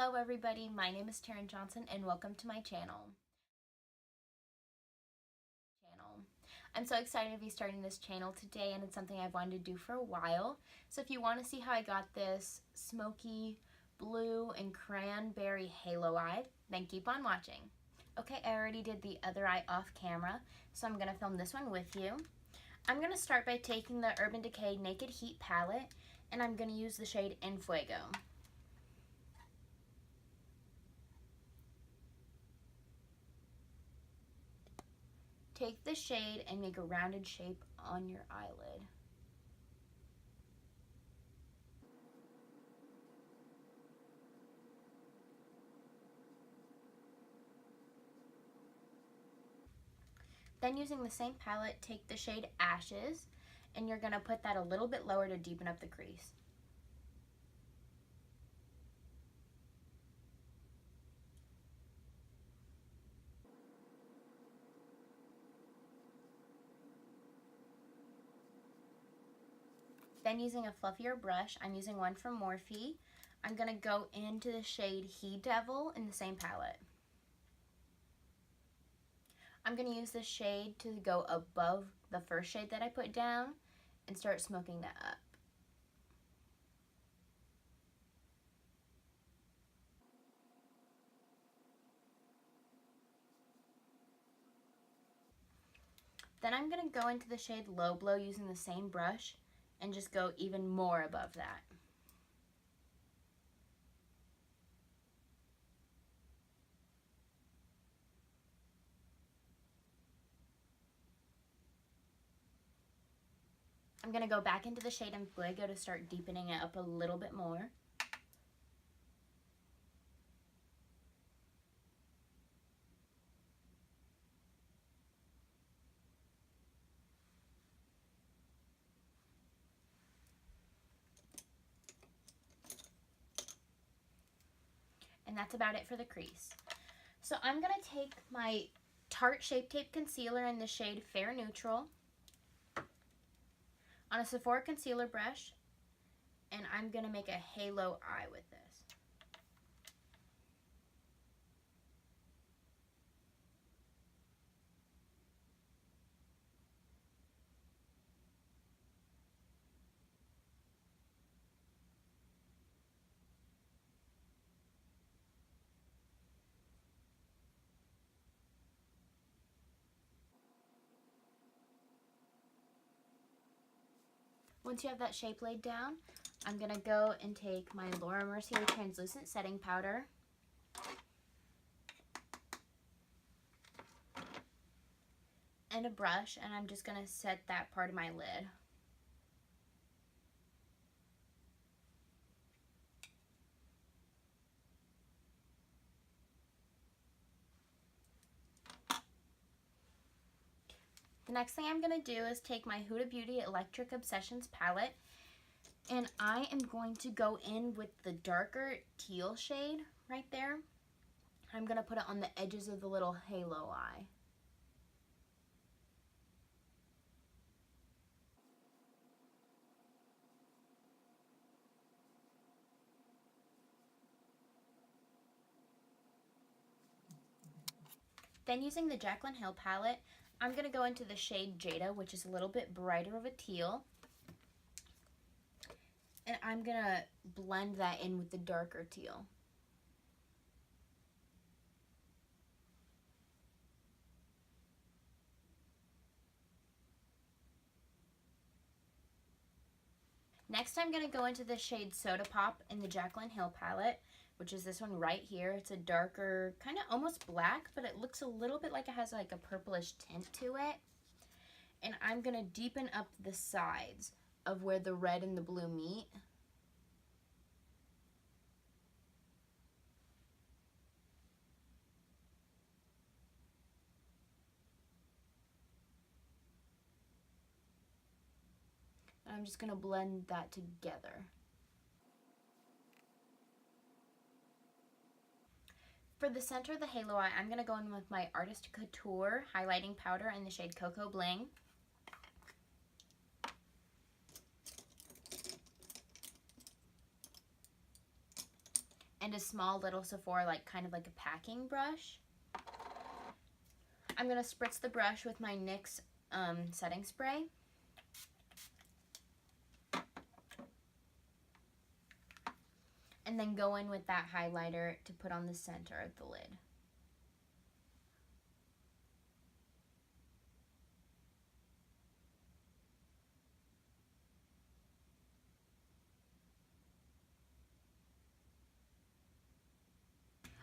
Hello everybody, my name is Taryn Johnson and welcome to my channel. I'm so excited to be starting this channel today, and it's something I've wanted to do for a while. So if you want to see how I got this smoky blue and cranberry halo eye, then keep on watching. Okay, I already did the other eye off camera, so I'm going to film this one with you. I'm going to start by taking the Urban Decay Naked Heat palette, and I'm going to use the shade En Fuego. Take the shade and make a rounded shape on your eyelid. Then using the same palette, take the shade Ashes, and you're going to put that a little bit lower to deepen up the crease. Then using a fluffier brush, I'm using one from Morphe, I'm going to go into the shade He Devil in the same palette. I'm going to use this shade to go above the first shade that I put down and start smoking that up. Then I'm going to go into the shade Low Blow using the same brush and just go even more above that. I'm going to go back into the shade En Fuego to start deepening it up a little bit more. And that's about it for the crease. So I'm going to take my Tarte Shape Tape Concealer in the shade Fair Neutral on a Sephora concealer brush, and I'm going to make a halo eye with this. Once you have that shape laid down, I'm going to go and take my Laura Mercier Translucent Setting Powder and a brush, and I'm just going to set that part of my lid. The next thing I'm going to do is take my Huda Beauty Electric Obsessions palette, and I am going to go in with the darker teal shade right there. I'm going to put it on the edges of the little halo eye. Then using the Jaclyn Hill palette, I'm going to go into the shade Jada, which is a little bit brighter of a teal. And I'm going to blend that in with the darker teal. Next, I'm going to go into the shade Soda Pop in the Jaclyn Hill palette, which is this one right here. It's a darker, kind of almost black, but it looks a little bit like it has like a purplish tint to it. And I'm going to deepen up the sides of where the red and the blue meet. And I'm just going to blend that together. For the center of the halo eye, I'm going to go in with my Artist Couture highlighting powder in the shade Cocoa Bling. and a small little Sephora, like kind of like a packing brush. I'm going to spritz the brush with my NYX setting spray. And then go in with that highlighter to put on the center of the lid.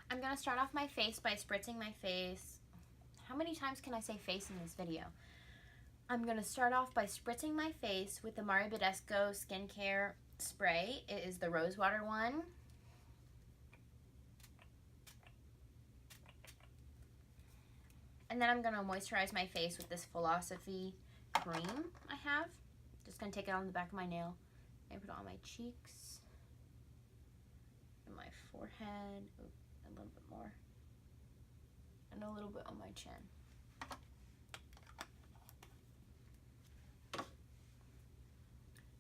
I'm going to start off my face by spritzing my face. How many times can I say face in this video? I'm going to start off by spritzing my face with the Mario Badescu skincare spray. It is the rose water one. And then I'm going to moisturize my face with this Philosophy cream I have. Just going to take it on the back of my nail and put it on my cheeks and my forehead. Ooh, a little bit more. And a little bit on my chin.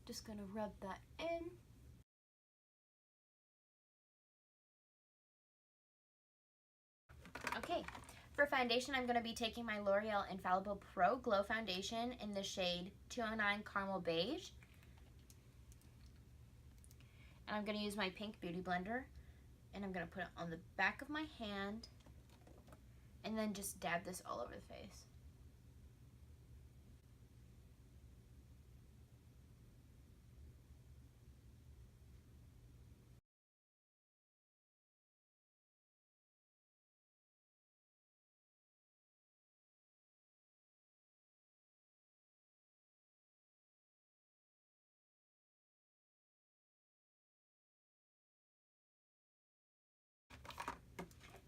Just going to rub that in. Okay. For foundation, I'm going to be taking my L'Oreal Infallible Pro Glow Foundation in the shade 209 Caramel Beige. And I'm going to use my pink beauty blender. And I'm going to put it on the back of my hand. And then just dab this all over the face.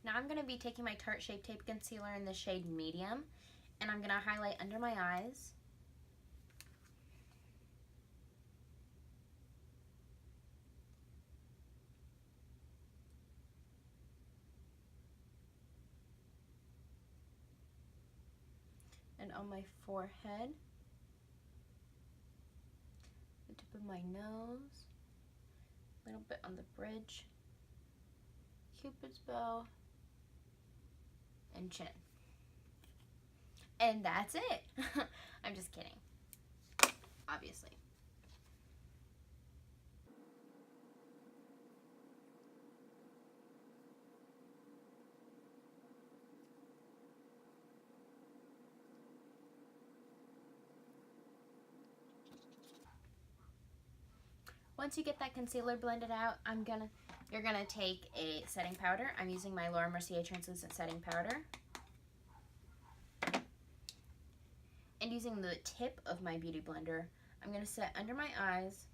Now I'm going to be taking my Tarte Shape Tape Concealer in the shade Medium, and I'm going to highlight under my eyes. And on my forehead, the tip of my nose, a little bit on the bridge, Cupid's bow, and chin. And that's it. I'm just kidding. Obviously. Once you get that concealer blended out, you're gonna take a setting powder. I'm using my Laura Mercier translucent setting powder. And using the tip of my beauty blender, I'm gonna set under my eyes.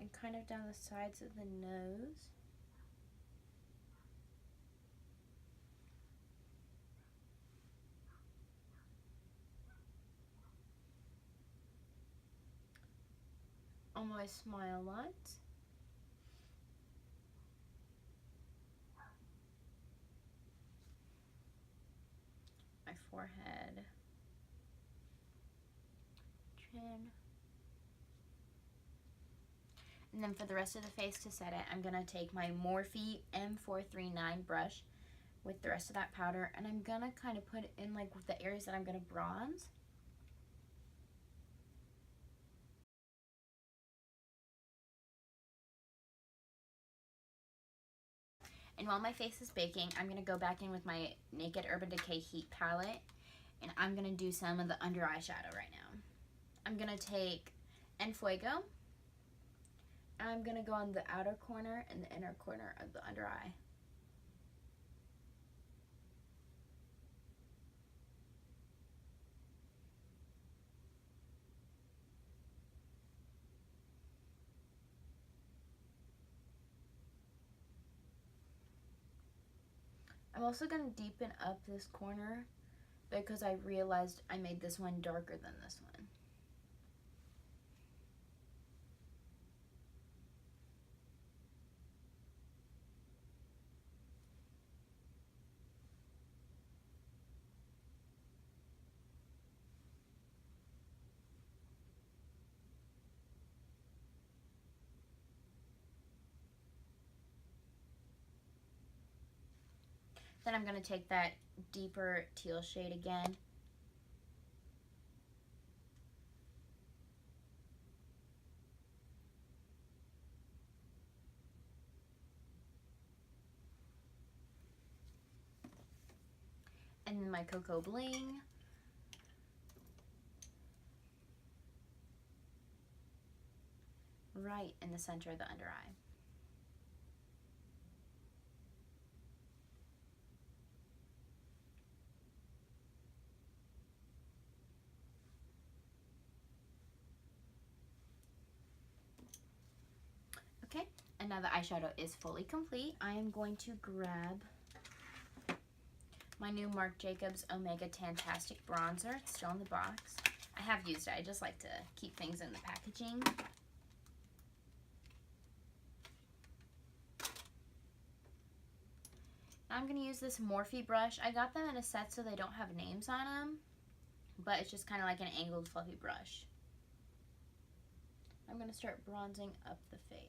And kind of down the sides of the nose. On my smile lines. My forehead. Chin. And then for the rest of the face to set it, I'm going to take my Morphe M439 brush with the rest of that powder, and I'm going to kind of put it in like the areas that I'm going to bronze. And while my face is baking, I'm going to go back in with my Naked Urban Decay Heat Palette, and I'm going to do some of the under eye shadow right now. I'm going to take En Fuego, and I'm going to go on the outer corner and the inner corner of the under eye. I'm also going to deepen up this corner because I realized I made this one darker than this one. Then I'm going to take that deeper teal shade again. And then my Cocoa Bling. Right in the center of the under eye. Okay, and now the eyeshadow is fully complete. I am going to grab my new Marc Jacobs Omega Tantastic bronzer. It's still in the box. I have used it. I just like to keep things in the packaging. I'm going to use this Morphe brush. I got them in a set so they don't have names on them, but it's just kind of like an angled fluffy brush. I'm going to start bronzing up the face.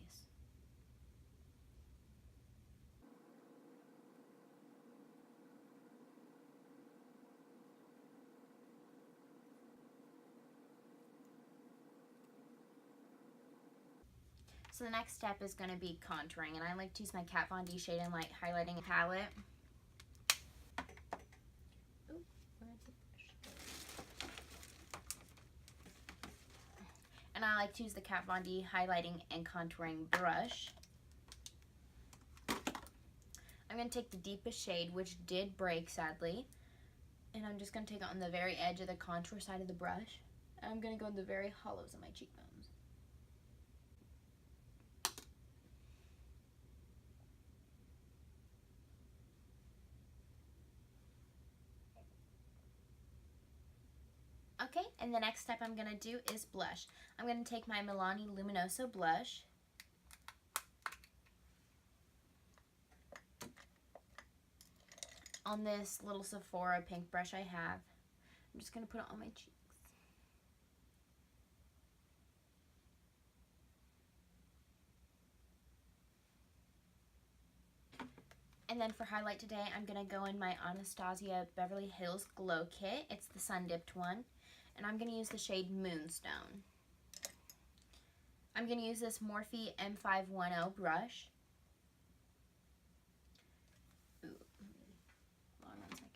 So the next step is going to be contouring, and I like to use my Kat Von D Shade and Light highlighting palette. Ooh, where's the brush? And I like to use the Kat Von D highlighting and contouring brush. I'm going to take the deepest shade, which did break sadly, and I'm just going to take it on the very edge of the contour side of the brush. And I'm going to go in the very hollows of my cheekbones. Okay, and the next step I'm going to do is blush. I'm going to take my Milani Luminoso blush. On this little Sephora pink brush I have. I'm just going to put it on my cheeks. And then for highlight today, I'm going to go in my Anastasia Beverly Hills Glow Kit. It's the sun dipped one. And I'm going to use the shade Moonstone. I'm going to use this Morphe M510 brush. Ooh, hold on 1 second.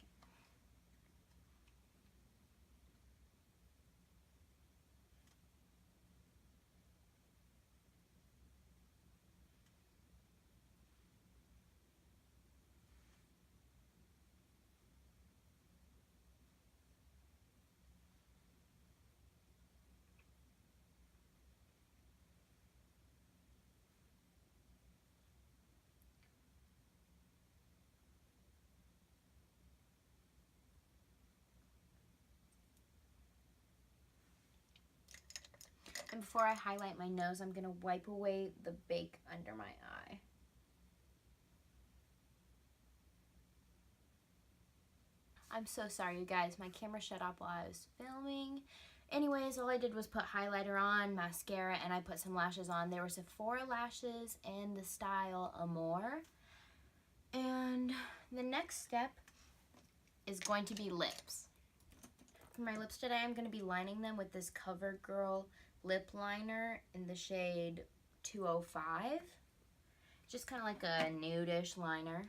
And before I highlight my nose, I'm going to wipe away the bake under my eye. I'm so sorry, you guys. My camera shut off while I was filming. Anyways, all I did was put highlighter on, mascara, and I put some lashes on. They were Sephora lashes in the style Amour. And the next step is going to be lips. For my lips today, I'm going to be lining them with this CoverGirl lip liner in the shade 205. Just kind of like a nude-ish liner.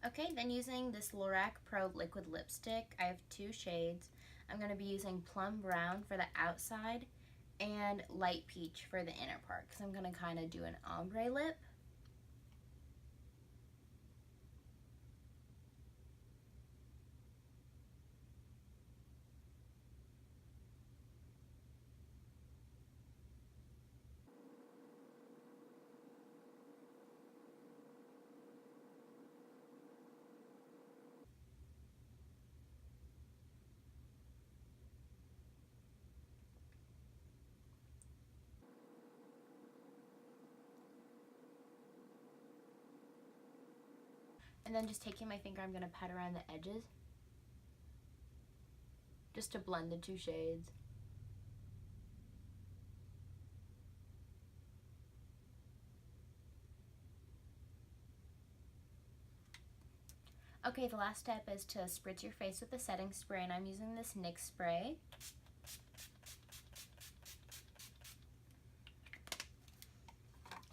Okay, then using this Lorac Pro Liquid Lipstick, I have 2 shades. I'm going to be using Plum Brown for the outside and Light Peach for the inner part, because I'm going to kind of do an ombre lip. And then just taking my finger, I'm going to pat around the edges, just to blend the two shades. Okay, the last step is to spritz your face with the setting spray, and I'm using this NYX spray.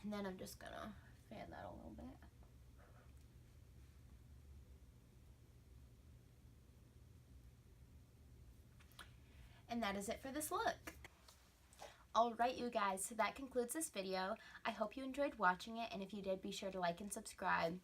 And then I'm just gonna fan that a little bit. And that is it for this look. Alright you guys, so that concludes this video. I hope you enjoyed watching it, and if you did, be sure to like and subscribe.